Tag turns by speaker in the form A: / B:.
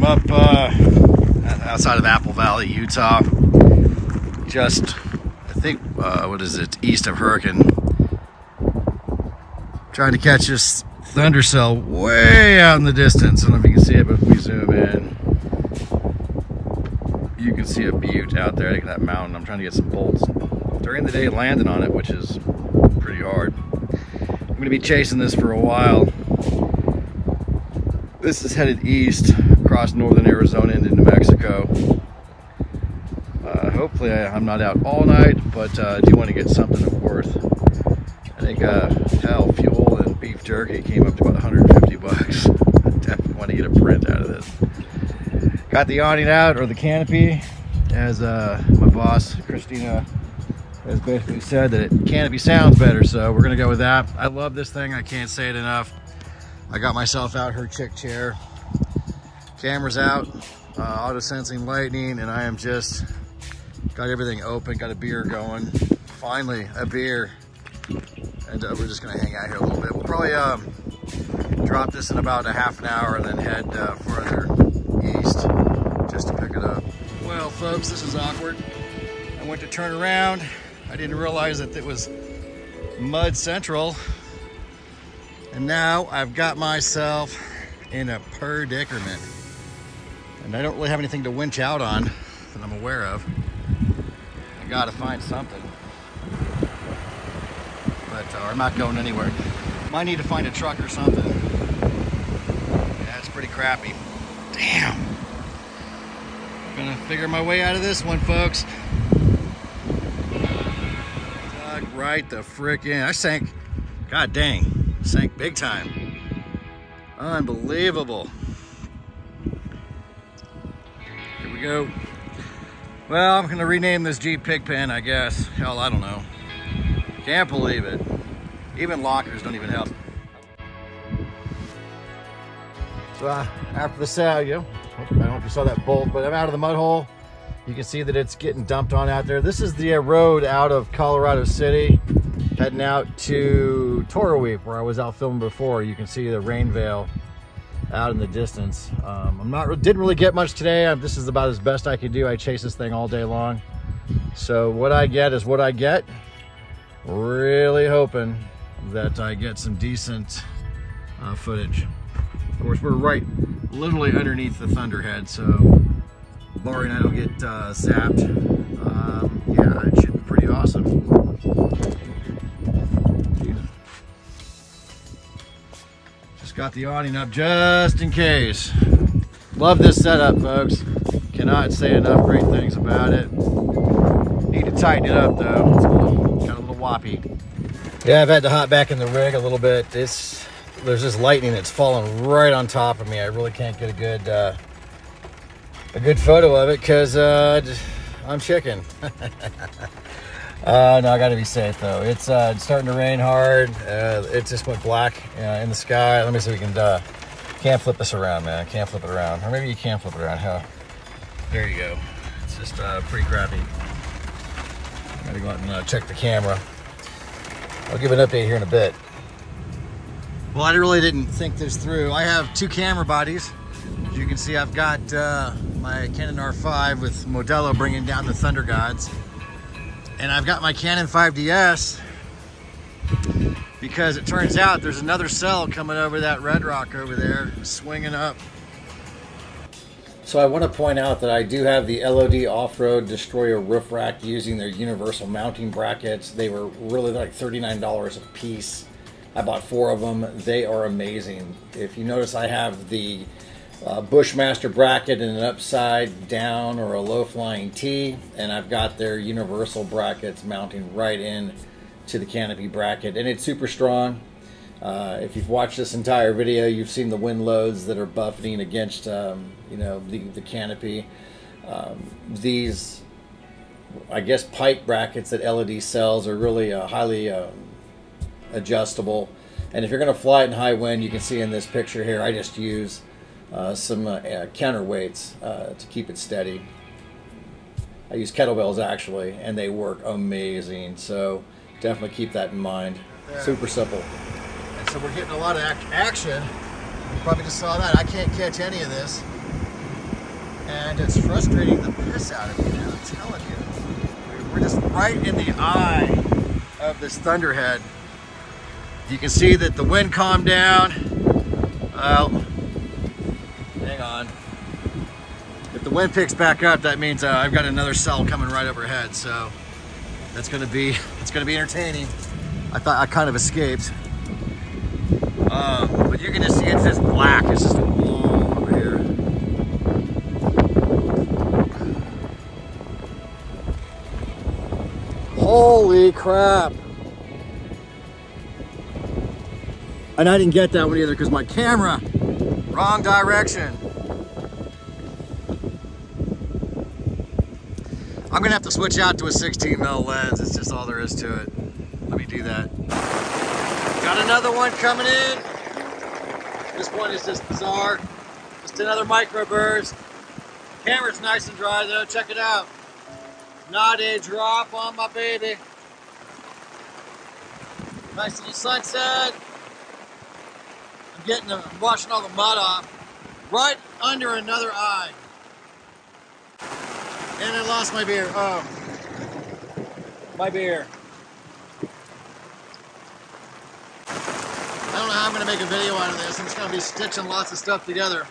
A: I'm up outside of Apple Valley, Utah. Just, I think, what is it, east of Hurricane. Trying to catch this thunder cell way out in the distance. I don't know if you can see it, but if we zoom in, you can see a butte out there, that mountain. I'm trying to get some bolts during the day landing on it, which is pretty hard. I'm going to be chasing this for a while. This is headed east across northern Arizona into New Mexico. Hopefully I'm not out all night, but I do want to get something of worth. I think hell, fuel and beef jerky came up to about 150 bucks. I definitely want to get a print out of this. Got the awning out, or the canopy, as my boss Christina has basically said that canopy sounds better, so we're gonna go with that. I love this thing, I can't say it enough. I got myself out her chick chair, cameras out, auto sensing lightning, and I am just got everything open, got a beer going. Finally a beer, and we're just gonna hang out here a little bit. We'll probably drop this in about a half an hour and then head further east just to pick it up. Well folks, this is awkward. I went to turn around, I didn't realize that it was mud central, and now I've got myself in a predicament. And I don't really have anything to winch out on that I'm aware of. I gotta find something. But I'm not going anywhere. Might need to find a truck or something. Yeah, it's pretty crappy. Damn. Gonna figure my way out of this one, folks. Dug right the frick in. I sank, god dang, sank big time. Unbelievable. Here we go. Well, I'm gonna rename this Jeep Pigpen, I guess. Hell, I don't know. Can't believe it. Even lockers don't even help. So after the sale, I don't know if you saw that bolt, but I'm out of the mud hole. You can see that it's getting dumped on out there. This is the road out of Colorado City, heading out to Toro Weep, where I was out filming before. You can see the rain veil out in the distance. Didn't really get much today. This is about as best I could do. I chase this thing all day long. So what I get is what I get. Really hoping that I get some decent footage. Of course, we're right literally underneath the thunderhead, so barring I don't get zapped, yeah, it should be pretty awesome. Just got the awning up just in case. Love this setup, folks. Cannot say enough great things about it. Need to tighten it up though. It's got a little woppy. Yeah, I've had to hop back in the rig a little bit. There's this lightning that's falling right on top of me. I really can't get a good photo of it because I'm chicken. No, I gotta be safe though. It's starting to rain hard. It just went black in the sky. Let me see if we can, can't flip this around, man. Can't flip it around. Or maybe you can flip it around. Huh? There you go. It's just pretty crappy. I gotta go out and check the camera. I'll give an update here in a bit. Well, I really didn't think this through. I have two camera bodies. As you can see, I've got my Canon R5 with Modelo bringing down the Thunder Gods. And I've got my Canon 5DS because it turns out there's another cell coming over that red rock over there, swinging up. So I want to point out that I do have the LOD Offroad Destroyer roof rack using their universal mounting brackets. They were really like $39 a piece. I bought 4 of them. They are amazing. If you notice, I have the Bushmaster bracket in an upside down or a low flying T, and I've got their universal brackets mounting right in to the canopy bracket, and it's super strong. If you've watched this entire video, you've seen the wind loads that are buffeting against you know, the canopy. These, I guess, pipe brackets that LOD sells are really highly adjustable, and if you're going to fly it in high wind, you can see in this picture here, I just use some counterweights to keep it steady. I use kettlebells actually, and they work amazing, so definitely keep that in mind. Super simple. And so we're getting a lot of action. You probably just saw that. I can't catch any of this. And it's frustrating the piss out of me, man, I'm telling you. We're just right in the eye of this thunderhead. You can see that the wind calmed down. Hang on. If the wind picks back up, that means I've got another cell coming right overhead. So it's gonna be entertaining. I thought I kind of escaped. But you can just see it's just black. It's just a wall over here. Holy crap. And I didn't get that one either because my camera, wrong direction. I'm gonna have to switch out to a 16mm lens. It's just all there is to it. Let me do that. Got another one coming in. This one is just bizarre. Just another microburst. Camera's nice and dry though, check it out. Not a drop on my baby. Nice little sunset. I'm washing all the mud off. Right under another eye. And I lost my beer. Oh. My beer. I don't know how I'm going to make a video out of this. I'm just going to be stitching lots of stuff together.